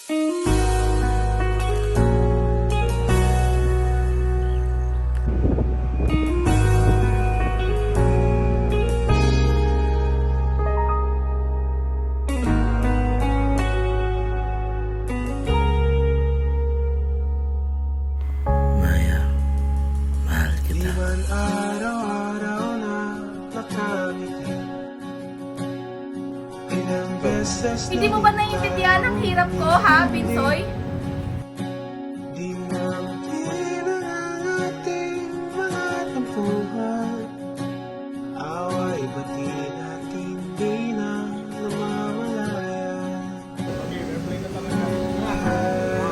Maya, mahal kita. Araw-araw na nakangiti. Ilang beses na Hindi mo ba naiintindihan ang hirap ko, ha, Binsoy? di makilang ang ating mga tampuhan. Away ba't di natin di na namamalayan?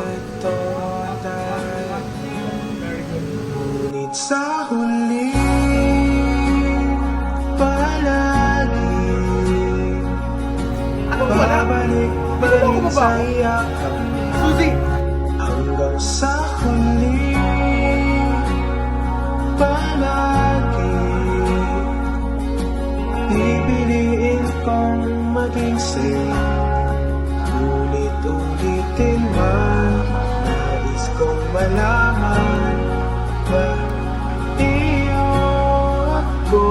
Ito tayo, ngunit sa huli palagi babalik pa rin sa yakap mo. Hanggang sa huli palagi pipiliin kong maging sa'yo. Ulit-ulitin man, nais kong malaman ba iyo ako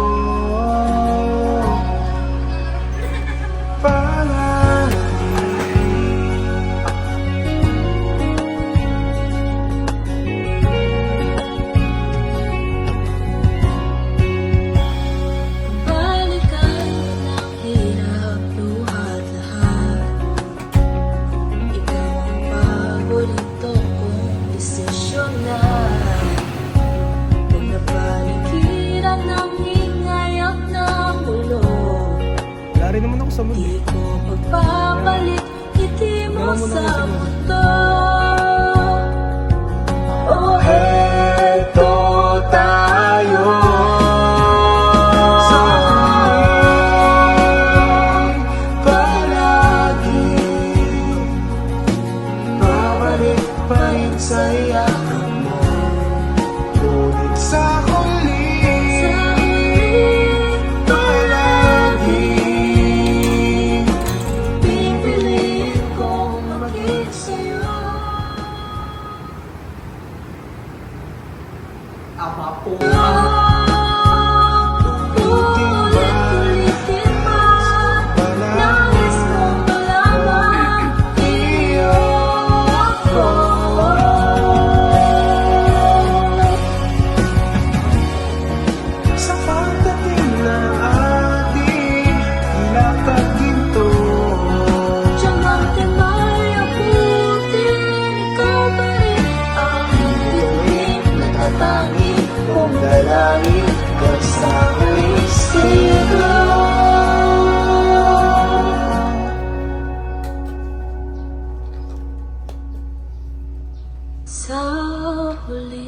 Balikan ng hirap, luhat lahat. Ikaw ang paborito kong desisyon na. Huwag na paligiran ng hingayak ng mulo. Wala rin naman ako sa mundo. Di ko pagpapalit, ngiti mo sa mundo. Oh, Eto tayo sa huli palagi babalik pa rin sa yakap mo. Ngunit sa huli palagi pipiliin kong maging sa'yo. Ulit-ulitin man, nais kong malaman iyo ako. sa pagdating na ating lakad dito. Tiyamang timay abutin, ikaw pa rin ang bituin. Natatangi kong dalangin hanggang sa huling siglo. Sa huli